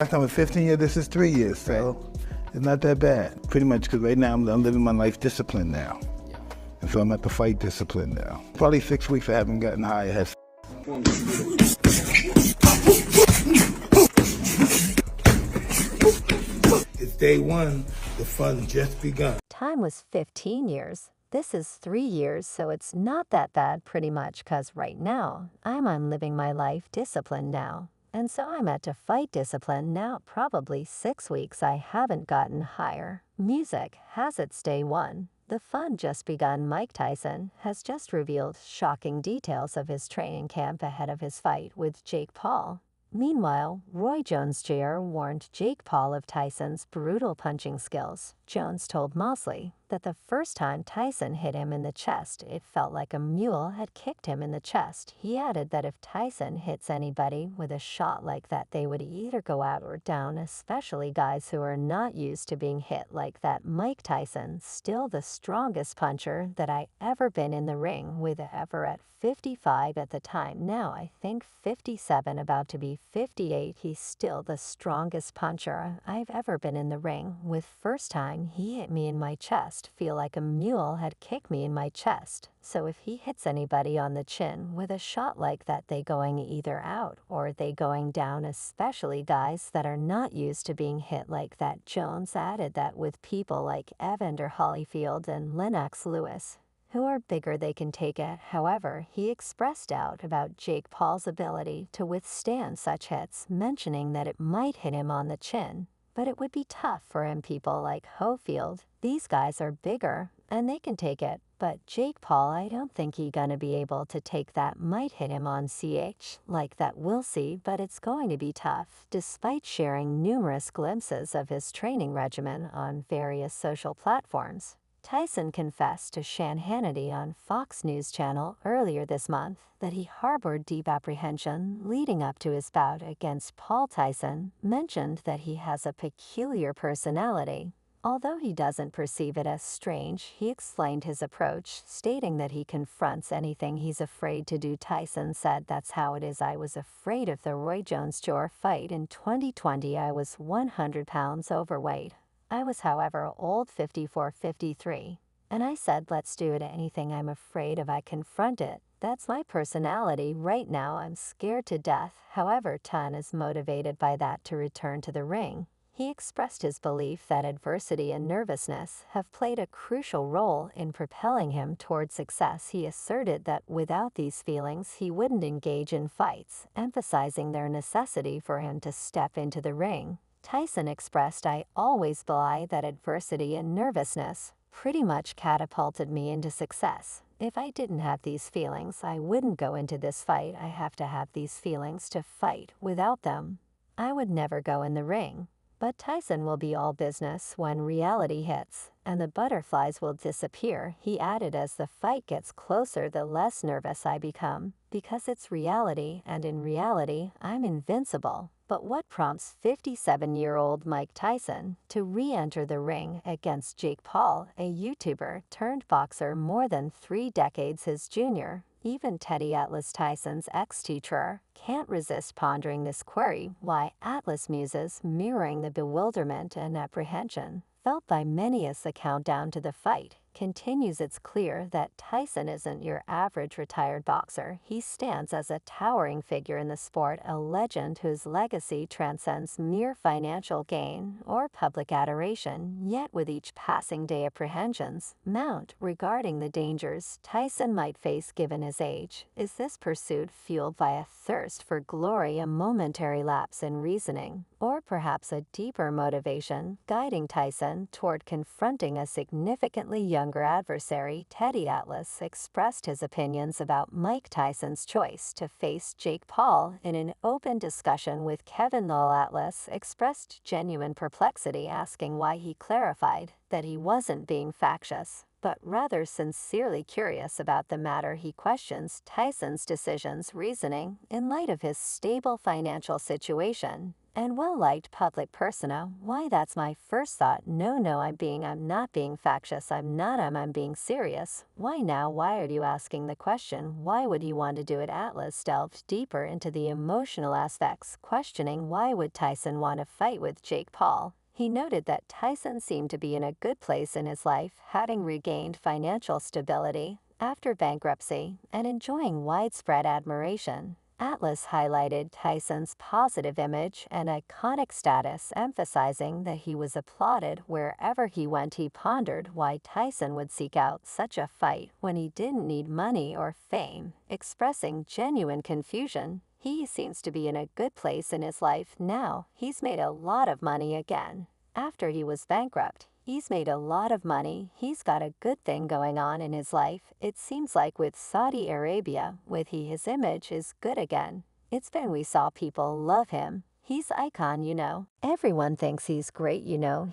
Last time was 15 years, this is 3 years, so it's not that bad. Pretty much because right now I'm living my life discipline now. And so I'm at the fight discipline now. Probably 6 weeks I haven't gotten high. It's day one, the fun just begun. Time was 15 years. This is 3 years, so it's not that bad pretty much, cause right now, I'm on living my life discipline now. And so I'm at to fight discipline now probably 6 weeks I haven't gotten higher. Music has its day one. The fun just begun. Mike Tyson has just revealed shocking details of his training camp ahead of his fight with Jake Paul. Meanwhile, Roy Jones Jr. warned Jake Paul of Tyson's brutal punching skills. Jones told Mosley that the first time Tyson hit him in the chest, it felt like a mule had kicked him in the chest. He added that if Tyson hits anybody with a shot like that, they would either go out or down, especially guys who are not used to being hit like that. Mike Tyson, still the strongest puncher that I ever been in the ring with, ever at 55 at the time. Now I think 57, about to be 58. He's still the strongest puncher I've ever been in the ring with. First time he hit me in my chest, feel like a mule had kicked me in my chest. So if he hits anybody on the chin with a shot like that, they going either out or they going down, especially guys that are not used to being hit like that. Jones added that with people like Evander Holyfield and Lennox Lewis, who are bigger, they can take it. However, he expressed doubt about Jake Paul's ability to withstand such hits, mentioning that it might hit him on the chin, but it would be tough for him. People like Holyfield, these guys are bigger and they can take it, but Jake Paul, I don't think he gonna be able to take that. Might hit him on CH like that, we'll see, but it's going to be tough. Despite sharing numerous glimpses of his training regimen on various social platforms, Tyson confessed to Sean Hannity on Fox News Channel earlier this month that he harbored deep apprehension leading up to his bout against Paul. Tyson mentioned that he has a peculiar personality. Although he doesn't perceive it as strange, he explained his approach, stating that he confronts anything he's afraid to do. Tyson said, "That's how it is. I was afraid of the Roy Jones Jr. fight in 2020. I was 100 pounds overweight. I was, however, old, 54, 53. And I said, let's do it. Anything I'm afraid of, I confront it. That's my personality. Right now, I'm scared to death." However, Tan is motivated by that to return to the ring. He expressed his belief that adversity and nervousness have played a crucial role in propelling him toward success. He asserted that without these feelings, he wouldn't engage in fights, emphasizing their necessity for him to step into the ring. Tyson expressed, "I always believe that adversity and nervousness pretty much catapulted me into success. If I didn't have these feelings, I wouldn't go into this fight. I have to have these feelings to fight. Without them, I would never go in the ring." But Tyson will be all business when reality hits, and the butterflies will disappear. He added, "As the fight gets closer, the less nervous I become, because it's reality, and in reality, I'm invincible." But what prompts 57-year-old Mike Tyson to re-enter the ring against Jake Paul, a YouTuber turned boxer more than 3 decades his junior? Even Teddy Atlas, Tyson's ex-teacher, can't resist pondering this query. Why Atlas muses, mirroring the bewilderment and apprehension felt by many as the countdown to the fight continues. It's clear that Tyson isn't your average retired boxer. He stands as a towering figure in the sport, a legend whose legacy transcends mere financial gain or public adoration. Yet with each passing day, apprehensions mount regarding the dangers Tyson might face given his age. Is this pursuit fueled by a thirst for glory, a momentary lapse in reasoning, or perhaps a deeper motivation guiding Tyson toward confronting a significantly younger adversary? Teddy Atlas expressed his opinions about Mike Tyson's choice to face Jake Paul in an open discussion with Kevin Lowell. Atlas expressed genuine perplexity, asking why. He clarified that he wasn't being factious, but rather sincerely curious about the matter. He questions Tyson's decisions reasoning in light of his stable financial situation and well-liked public persona. Why, that's my first thought. No, I'm not being factious. I'm being serious. Why now? Why are you asking the question? Why would you want to do it? Atlas delved deeper into the emotional aspects, questioning why would Tyson want to fight with Jake Paul. He noted that Tyson seemed to be in a good place in his life, having regained financial stability after bankruptcy and enjoying widespread admiration. Atlas highlighted Tyson's positive image and iconic status, emphasizing that he was applauded wherever he went. He pondered why Tyson would seek out such a fight when he didn't need money or fame, expressing genuine confusion. He seems to be in a good place in his life now. He's made a lot of money again. After he was bankrupt, he's made a lot of money. He's got a good thing going on in his life. It seems like with Saudi Arabia, his image is good again. It's been we saw people love him. He's icon. Everyone thinks he's great.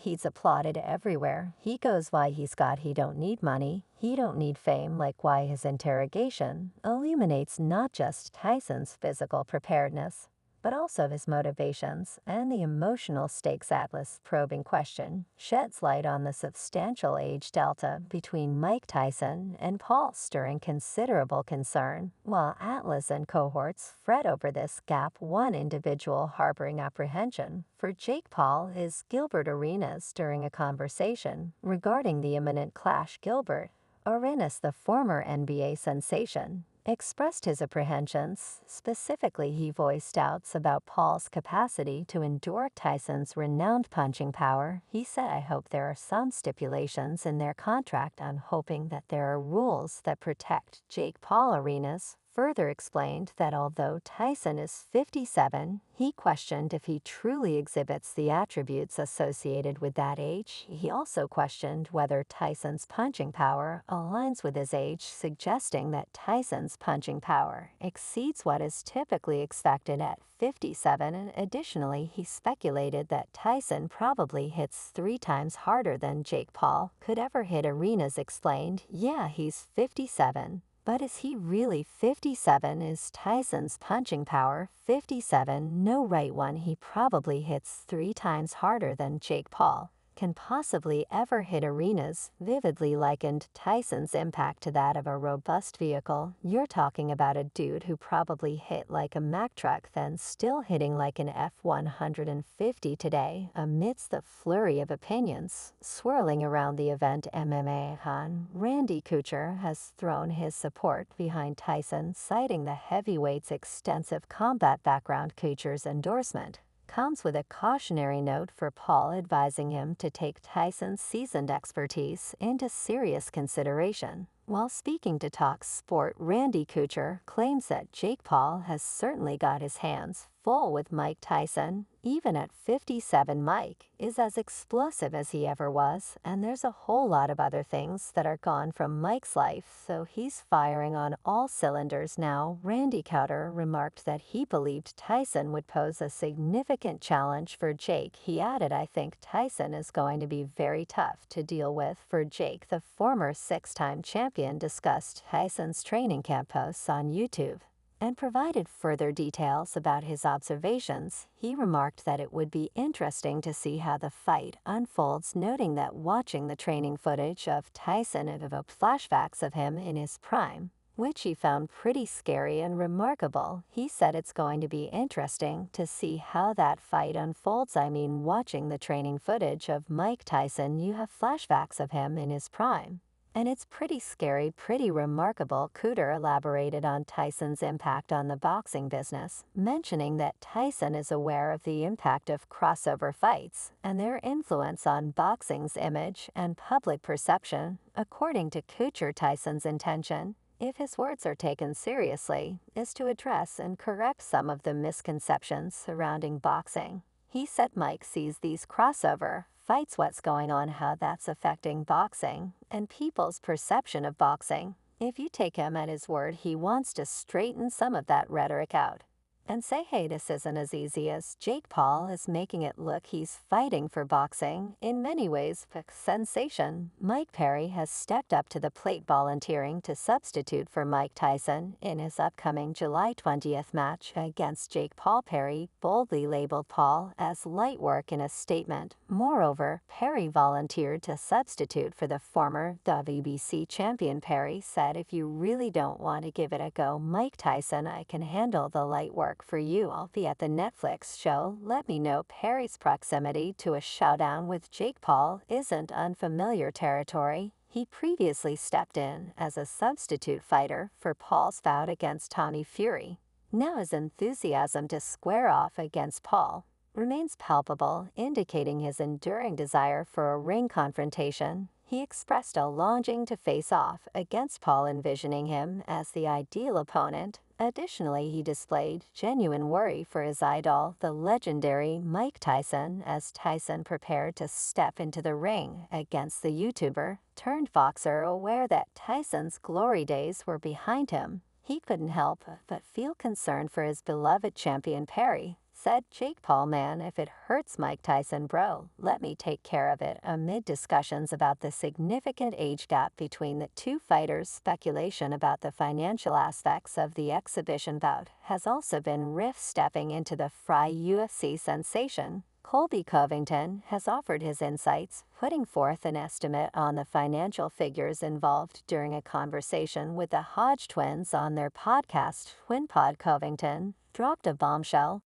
He's applauded everywhere. He goes why he don't need money. He don't need fame. Like why his interrogation illuminates not just Tyson's physical preparedness, but also his motivations and the emotional stakes. Atlas' probing question sheds light on the substantial age delta between Mike Tyson and Paul, stirring considerable concern. While Atlas and cohorts fret over this gap, one individual harboring apprehension for Jake Paul is Gilbert Arenas. During a conversation regarding the imminent clash, Gilbert Arenas, the former NBA sensation, expressed his apprehensions. Specifically, he voiced doubts about Paul's capacity to endure Tyson's renowned punching power. He said, "I hope there are some stipulations in their contract. I'm hoping that there are rules that protect Jake Paul." Arenas further explained that although Tyson is 57, he questioned if he truly exhibits the attributes associated with that age. He also questioned whether Tyson's punching power aligns with his age, suggesting that Tyson's punching power exceeds what is typically expected at 57. Additionally, he speculated that Tyson probably hits 3 times harder than Jake Paul could ever hit. Arenas explained, "Yeah, he's 57. But is he really 57? Is Tyson's punching power 57? No, right one. He probably hits 3 times harder than Jake Paul can possibly ever hit." Arenas vividly likened Tyson's impact to that of a robust vehicle. "You're talking about a dude who probably hit like a Mack truck, then still hitting like an F-150 today." Amidst the flurry of opinions swirling around the event, MMA icon Randy Couture has thrown his support behind Tyson, citing the heavyweight's extensive combat background. Couture's endorsement comes with a cautionary note for Paul, advising him to take Tyson's seasoned expertise into serious consideration. While speaking to Talk Sport, Randy Couture claims that Jake Paul has certainly got his hands full with Mike Tyson. Even at 57, Mike is as explosive as he ever was, and there's a whole lot of other things that are gone from Mike's life, so he's firing on all cylinders now. Randy Couture remarked that he believed Tyson would pose a significant challenge for Jake. He added, "I think Tyson is going to be very tough to deal with for Jake." The former 6-time champion discussed Tyson's training camp posts on YouTube and provided further details about his observations. He remarked that it would be interesting to see how the fight unfolds, noting that watching the training footage of Tyson evoked flashbacks of him in his prime, which he found pretty scary and remarkable. He said, "It's going to be interesting to see how that fight unfolds. I mean, watching the training footage of Mike Tyson, you have flashbacks of him in his prime, and it's pretty scary, pretty remarkable." Couture elaborated on Tyson's impact on the boxing business, mentioning that Tyson is aware of the impact of crossover fights and their influence on boxing's image and public perception. According to Couture, Tyson's intention, if his words are taken seriously, is to address and correct some of the misconceptions surrounding boxing. He said Mike sees these crossover fights, what's going on, how that's affecting boxing and people's perception of boxing. If you take him at his word, he wants to straighten some of that rhetoric out. And say, hey, this isn't as easy as Jake Paul is making it look. He's fighting for boxing. In many ways, a sensation. Mike Perry has stepped up to the plate, volunteering to substitute for Mike Tyson in his upcoming July 20th match against Jake Paul. Perry boldly labeled Paul as light work in a statement. Moreover, Perry volunteered to substitute for the former WBC champion. Perry said, if you really don't want to give it a go, Mike Tyson, I can handle the light work for you. I'll be at the Netflix show. Let me know. Perry's proximity to a showdown with Jake Paul isn't unfamiliar territory. He previously stepped in as a substitute fighter for Paul's bout against Tommy Fury. Now his enthusiasm to square off against Paul remains palpable, indicating his enduring desire for a ring confrontation. He expressed a longing to face off against Paul, envisioning him as the ideal opponent. Additionally, he displayed genuine worry for his idol, the legendary Mike Tyson, as Tyson prepared to step into the ring against the YouTuber turned boxer. Aware that Tyson's glory days were behind him, he couldn't help but feel concerned for his beloved champion. Perry said, Jake Paul, man, if it hurts Mike Tyson, bro, let me take care of it. Amid discussions about the significant age gap between the two fighters, speculation about the financial aspects of the exhibition bout has also been rift. Stepping into the fray, UFC sensation Colby Covington has offered his insights, putting forth an estimate on the financial figures involved during a conversation with the Hodge twins on their podcast, TwinPod. Covington dropped a bombshell,